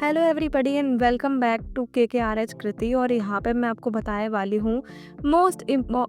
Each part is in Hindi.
Hello everybody and welcome back to KKRH Kriti. और यहाँ पे मैं आपको बताने वाली हूँ मोस्ट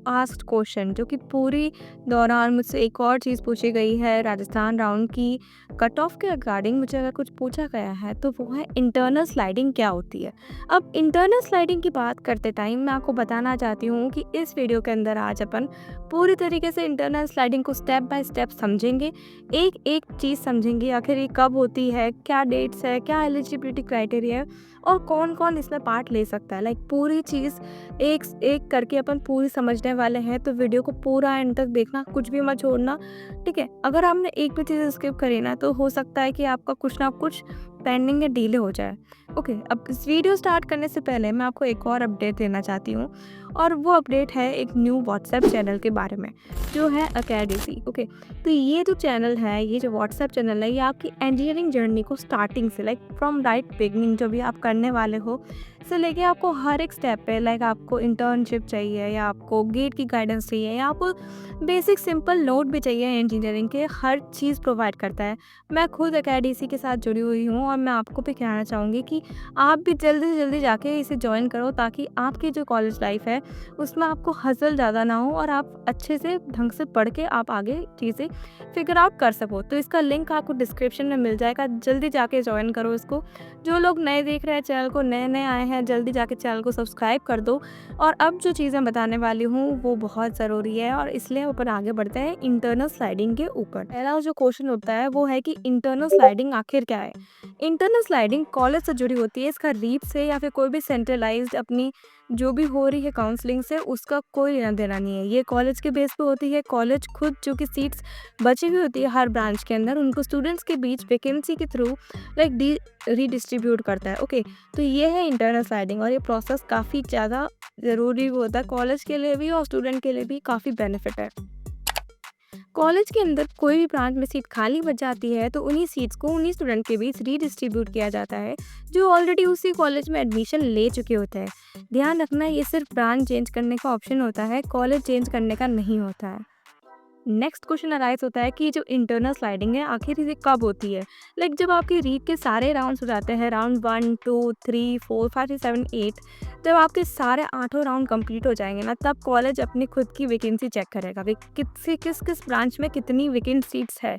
आस्क्ड क्वेश्चन, जो कि पूरी दौरान मुझसे एक और चीज़ पूछी गई है। राजस्थान राउंड की कट ऑफ के अकॉर्डिंग मुझे अगर कुछ पूछा गया है तो वो है इंटरनल स्लाइडिंग क्या होती है। अब इंटरनल स्लाइडिंग की बात करते टाइम मैं आपको बताना चाहती हूँ कि इस वीडियो के अंदर आज अपन पूरी तरीके से इंटरनल स्लाइडिंग को स्टेप बाय स्टेप समझेंगे। एक एक चीज़ समझेंगे, आखिर ये कब होती है, क्या डेट्स है, क्या एलिजिबिलिटी क्राइटेरिया है और कौन कौन इसमें पार्ट ले सकता है। लाइक पूरी चीज़ एक एक करके अपन पूरी समझने वाले हैं, तो वीडियो को पूरा एंड तक देखना, कुछ भी मत छोड़ना। ठीक है, अगर आपने एक भी चीज़ स्किप करी ना तो हो सकता है कि आपका कुछ ना कुछ पेंडिंग या डिले हो जाए। ओके, अब इस वीडियो स्टार्ट करने से पहले मैं आपको एक और अपडेट देना चाहती हूँ, और वो अपडेट है एक न्यू व्हाट्सएप चैनल के बारे में, जो है अकेडमी। ओके, तो ये जो चैनल है, ये जो व्हाट्सएप चैनल है, ये आपकी इंजीनियरिंग जर्नी को स्टार्टिंग से, लाइक फ्रॉम राइट बिगनिंग जो भी आप करने वाले हो से लेके आपको हर एक स्टेप पे, लाइक आपको इंटर्नशिप चाहिए या आपको गेट की गाइडेंस चाहिए या आपको बेसिक सिंपल नोट भी चाहिए इंजीनियरिंग के, हर चीज़ प्रोवाइड करता है। मैं खुद अकेडमी के साथ जुड़ी हुई हूँ और मैं आपको भी कहना चाहूँगी कि आप भी जल्दी से जल्दी जाके इसे ज्वाइन करो, ताकि आपकी जो कॉलेज लाइफ है उसमें आपको हसल ज़्यादा ना हो और आप अच्छे से ढंग से पढ़ के आप आगे चीज़ें फिगर आउट कर सको। तो इसका लिंक आपको डिस्क्रिप्शन में मिल जाएगा, जल्दी जाके ज्वाइन करो इसको। जो लोग नए देख रहे हैं चैनल को, नए नए आए हैं, जल्दी जाके चैनल को सब्सक्राइब कर दो। और अब जो चीज़ें बताने वाली हूँ वो बहुत ज़रूरी है, और इसलिए ऊपर आगे बढ़ते हैं इंटरनल स्लाइडिंग के ऊपर। पहला जो क्वेश्चन होता है वो है कि इंटरनल स्लाइडिंग आखिर क्या है। इंटरनल स्लाइडिंग कॉलेज से जुड़ी होती है, इसका रीप से या फिर कोई भी सेंट्रलाइज्ड अपनी जो भी हो रही है काउंसलिंग से उसका कोई लेना देना नहीं है। ये कॉलेज के बेस पे होती है। कॉलेज खुद जो कि सीट्स बची हुई होती है हर ब्रांच के अंदर, उनको स्टूडेंट्स के बीच वैकेंसी के थ्रू लाइक रीडिस्ट्रीब्यूट करता है। ओके, तो ये है इंटरनल स्लाइडिंग, और ये प्रोसेस काफ़ी ज़्यादा ज़रूरी होता है कॉलेज के लिए भी और स्टूडेंट के लिए भी, काफ़ी बेनिफिट है। कॉलेज के अंदर कोई भी ब्रांच में सीट खाली बच जाती है तो उन्हीं सीट्स को उन्हीं स्टूडेंट के बीच रीडिस्ट्रीब्यूट किया जाता है जो ऑलरेडी उसी कॉलेज में एडमिशन ले चुके होते हैं। ध्यान रखना, ये सिर्फ ब्रांच चेंज करने का ऑप्शन होता है, कॉलेज चेंज करने का नहीं होता है। नेक्स्ट क्वेश्चन अराइज होता है कि जो इंटरनल स्लाइडिंग है आखिर ये कब होती है। लाइक जब आपके रीट के सारे राउंड्स हो जाते हैं, राउंड 1 2 3 4 5 6 7 8, जब आपके सारे आठों राउंड कंप्लीट हो जाएंगे ना, तब कॉलेज अपनी खुद की वैकेंसी चेक करेगा कि किस किस ब्रांच में कितनी वैकेंट सीट्स है।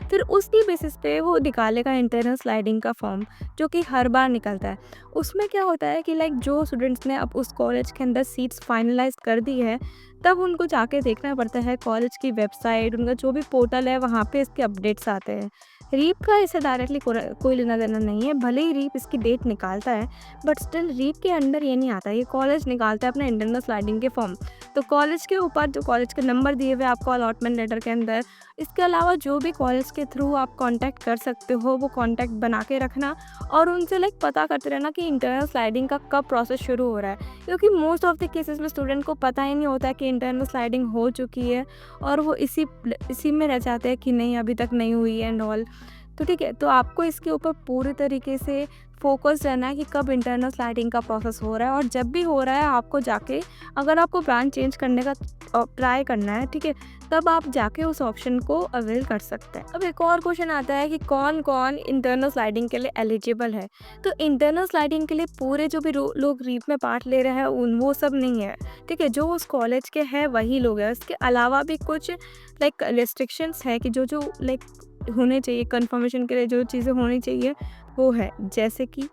फिर उसकी बेसिस पे वो निकालेगा इंटरनल स्लाइडिंग का फॉर्म, जो कि हर बार निकलता है। उसमें क्या होता है कि लाइक जो स्टूडेंट्स ने अब उस कॉलेज के अंदर सीट्स फाइनलाइज कर दी है, तब उनको जाके देखना पड़ता है कॉलेज की वेबसाइट, उनका जो भी पोर्टल है वहाँ पे इसके अपडेट्स आते हैं। रीप का इससे डायरेक्टली कोई लेना देना नहीं है, भले ही रीप इसकी डेट निकालता है, बट स्टिल रीप के अंडर ये नहीं आता, ये कॉलेज निकालता है अपना इंटरनल स्लाइडिंग के फॉर्म। तो कॉलेज के ऊपर जो कॉलेज के नंबर दिए हुए आपको अलॉटमेंट लेटर के अंदर, इसके अलावा जो भी कॉलेज के थ्रू आप कांटेक्ट कर सकते हो वो कांटेक्ट बना के रखना, और उनसे लाइक पता करते रहना कि इंटरनल स्लाइडिंग का कब प्रोसेस शुरू हो रहा है, क्योंकि मोस्ट ऑफ द केसेस में स्टूडेंट को पता ही नहीं होता है कि इंटरनल स्लाइडिंग हो चुकी है, और वो इसी में रह जाते हैं कि नहीं अभी तक नहीं हुई है एंड ऑल। तो ठीक है, तो आपको इसके ऊपर पूरी तरीके से फोकस रहना है कि कब इंटरनल स्लाइडिंग का प्रोसेस हो रहा है, और जब भी हो रहा है आपको जाके, अगर आपको ब्रांच चेंज करने का ट्राई करना है, ठीक है, तब आप जाके उस ऑप्शन को अवेल कर सकते हैं। अब एक और क्वेश्चन आता है कि कौन कौन इंटरनल स्लाइडिंग के लिए एलिजिबल है। तो इंटरनल स्लाइडिंग के लिए पूरे जो भी लोग रीप में पार्ट ले रहे हैं उन वो सब नहीं है, ठीक है, जो उस कॉलेज के हैं वही लोग हैं। इसके अलावा भी कुछ लाइक रिस्ट्रिक्शंस है कि जो जो लाइक होने चाहिए कंफर्मेशन के लिए, जो चीज़ें होनी चाहिए वो है, जैसे कि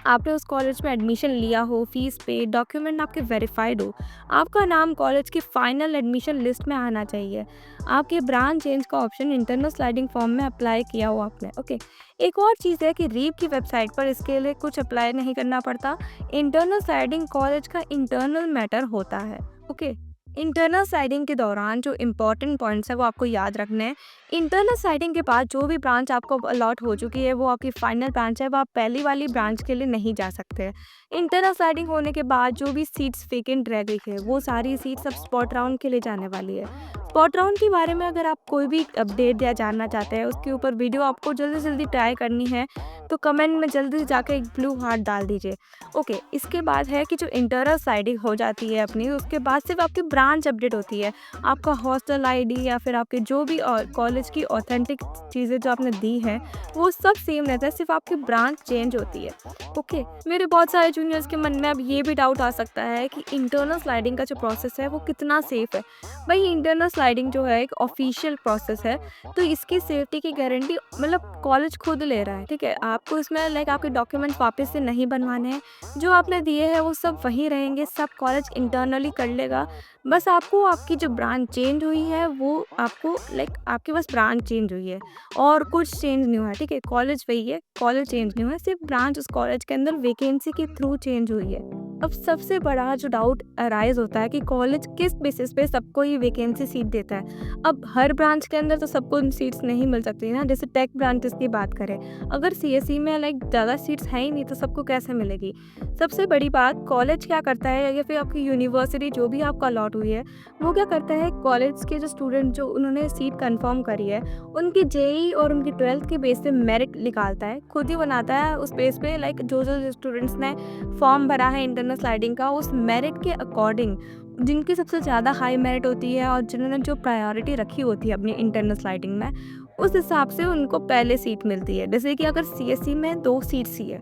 आपने उस कॉलेज में एडमिशन लिया हो, फीस पे, डॉक्यूमेंट आपके वेरीफाइड हो, आपका नाम कॉलेज की फाइनल एडमिशन लिस्ट में आना चाहिए, आपके ब्रांच चेंज का ऑप्शन इंटरनल स्लाइडिंग फॉर्म में अप्लाई किया हो आपने। ओके, एक और चीज़ है कि रीप की वेबसाइट पर इसके लिए कुछ अप्लाई नहीं करना पड़ता। इंटरनल स्लाइडिंग कॉलेज का इंटरनल मैटर होता है। ओके, इंटरनल स्लाइडिंग के दौरान जो इम्पॉर्टेंट पॉइंट्स है वो आपको याद रखने हैं। इंटरनल स्लाइडिंग के बाद जो भी ब्रांच आपको अलॉट हो चुकी है वो आपकी फाइनल ब्रांच है, वो आप पहली वाली ब्रांच के लिए नहीं जा सकते। इंटरनल स्लाइडिंग होने के बाद जो भी सीट्स वेकेंट रह गई है वो सारी सीट्स अब स्पॉट राउंड के लिए जाने वाली है। स्पॉट राउंड के बारे में अगर आप कोई भी अपडेट या जानना चाहते हैं, उसके ऊपर वीडियो आपको जल्दी से जल्दी ट्राई करनी है, तो कमेंट में जल्दी से जाकर एक ब्लू हार्ट डाल दीजिए। ओके, इसके बाद है कि जो इंटरनल स्लाइडिंग हो जाती है अपनी, उसके बाद सिर्फ आपकी ब्रांच अपडेट होती है। आपका हॉस्टल आईडी या फिर आपके जो भी कॉलेज की ऑथेंटिक चीज़ें जो आपने दी हैं, वो सब सेम रहता है, सिर्फ आपकी ब्रांच चेंज होती है। ओके, मेरे बहुत सारे जूनियर्स के मन में अब ये भी डाउट आ सकता है कि इंटरनल स्लाइडिंग का जो प्रोसेस है वो कितना सेफ़ है। भाई, इंटरनल स्लाइडिंग जो है एक ऑफिशियल प्रोसेस है, तो इसकी सेफ्टी की गारंटी मतलब कॉलेज खुद ले रहा है, ठीक है। आपको इसमें लाइक आपके डॉक्यूमेंट्स वापस से नहीं बनवाने हैं, जो आपने दिए हैं वो सब वही रहेंगे, सब कॉलेज इंटरनली कर लेगा। बस आपको आपकी जो ब्रांच चेंज हुई है वो आपको लाइक आपके बस ब्रांच चेंज हुई है और कुछ चेंज नहीं हुआ है, ठीक है। कॉलेज वही है, कॉलेज चेंज नहीं हुआ है, सिर्फ ब्रांच उस कॉलेज के अंदर वैकेंसी के थ्रू चेंज हुई है। अब सबसे बड़ा जो डाउट अराइज होता है कि कॉलेज किस बेसिस पे सबको ये वैकेंसी सीट देता है। अब हर ब्रांच के अंदर तो सबको सीट्स नहीं मिल सकती ना, जैसे टेक ब्रांचेस की बात करें, अगर सीएसई में लाइक ज़्यादा सीट्स है ही नहीं तो सबको कैसे मिलेगी। सबसे बड़ी बात, कॉलेज क्या करता है या फिर आपकी यूनिवर्सिटी जो भी आपको अलॉट हुई है, वो क्या करता है, कॉलेज के जो स्टूडेंट जो उन्होंने सीट कंफर्म करी है, उनकी जेई और उनकी 12th के बेस पे मेरिट निकालता है, खुद ही बनाता है उस बेस पे। लाइक जो जो स्टूडेंट्स ने फॉर्म भरा है इंटरनल स्लाइडिंग का, उस मेरिट के अकॉर्डिंग जिनकी सबसे ज़्यादा हाई मेरिट होती है और जिन्होंने जो प्रायोरिटी रखी होती है अपनी इंटरनल स्लाइडिंग में, उस हिसाब से उनको पहले सीट मिलती है। जैसे कि अगर सीएससी में 2 सीट्स ही है,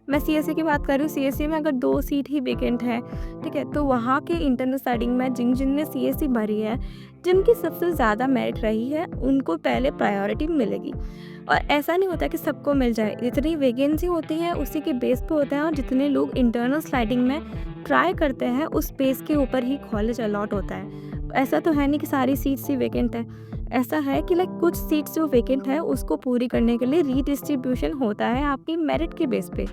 मैं सीएससी की बात कर रही हूँ, सीएससी में अगर 2 सीट ही वेकेंट है, ठीक है, तो वहाँ के इंटरनल स्लाइडिंग में जिनने सीएससी भरी है, जिनकी सबसे ज़्यादा मेरिट रही है, उनको पहले प्रायोरिटी मिलेगी। और ऐसा नहीं होता कि सबको मिल जाए, जितनी वैकेंसी होती है उसी के बेस पे होता है, और जितने लोग इंटरनल स्लाइडिंग में ट्राई करते हैं उस बेस के ऊपर ही कॉलेज अलॉट होता है। ऐसा तो है नहीं कि सारी सीट्स ही वैकेंट है, ऐसा है कि लाइक कुछ सीट्स जो वैकेंट है उसको पूरी करने के लिए रीडिस्ट्रीब्यूशन होता है आपकी मेरिट के बेस पे।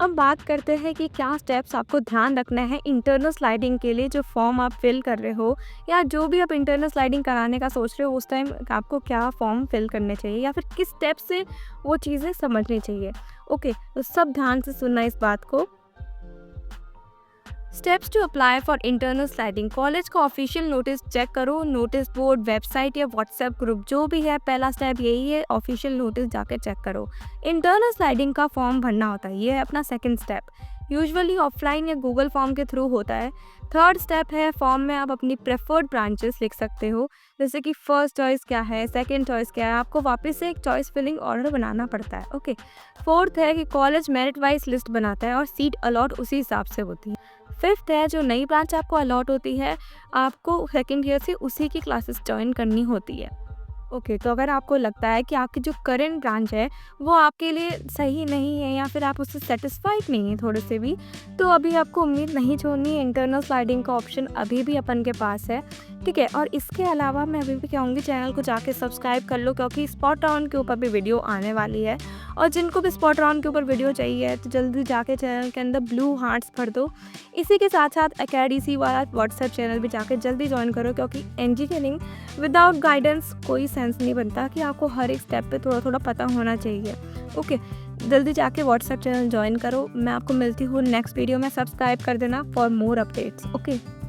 अब बात करते हैं कि क्या स्टेप्स आपको ध्यान रखना है इंटरनल स्लाइडिंग के लिए, जो फॉर्म आप फिल कर रहे हो या जो भी आप इंटरनल स्लाइडिंग कराने का सोच रहे हो, उस टाइम आपको क्या फॉर्म फिल करने चाहिए या फिर किस स्टेप से वो चीज़ें समझनी चाहिए। ओके, तो सब ध्यान से सुनना इस बात को। Steps to apply for internal sliding, college का ऑफिशियल नोटिस चेक करो, नोटिस बोर्ड, वेबसाइट या व्हाट्सएप ग्रुप जो भी है, पहला स्टेप यही है, ऑफिशियल नोटिस जाके चेक करो। इंटरनल स्लाइडिंग का फॉर्म भरना होता है, ये है अपना सेकंड स्टेप, यूजुअली ऑफलाइन या गूगल फॉर्म के थ्रू होता है। थर्ड स्टेप है, फॉर्म में आप अपनी प्रेफर्ड ब्रांचेस लिख सकते हो, जैसे कि फर्स्ट चॉइस क्या है, सेकंड चॉइस क्या है, आपको वापस से एक चॉइस फिलिंग ऑर्डर बनाना पड़ता है। ओके, फोर्थ है कि कॉलेज मेरिट वाइज लिस्ट बनाता है और सीट अलॉट उसी हिसाब से होती है। फिफ्थ है, जो नई ब्रांच आपको अलॉट होती है, आपको सेकंड ईयर से उसी की क्लासेस ज्वाइन करनी होती है। ओके, तो अगर आपको लगता है कि आपकी जो करंट ब्रांच है वो आपके लिए सही नहीं है या फिर आप उससे सेटिस्फाइड नहीं है थोड़े से भी, तो अभी आपको उम्मीद नहीं छोड़नी है, इंटरनल स्लाइडिंग का ऑप्शन अभी भी अपन के पास है, ठीक है। और इसके अलावा मैं अभी भी कहूँगी चैनल को जाके सब्सक्राइब कर लो, क्योंकि स्पॉट राउंड के ऊपर भी वीडियो आने वाली है, और जिनको भी स्पॉट राउंड के ऊपर वीडियो चाहिए तो जल्दी जाके चैनल के अंदर ब्लू हार्ट्स भर दो। इसी के साथ साथ एकेडीसी वाला व्हाट्सएप चैनल भी जाके जल्दी ज्वाइन करो, क्योंकि इंजीनियरिंग विदाउट गाइडेंस कोई सेंस नहीं बनता, कि आपको हर एक स्टेप पे थोड़ा थोड़ा पता होना चाहिए। ओके, जल्दी जाके व्हाट्सएप चैनल ज्वाइन करो। मैं आपको मिलती हूँ नेक्स्ट वीडियो में, सब्सक्राइब कर देना फॉर मोर अपडेट्स। ओके।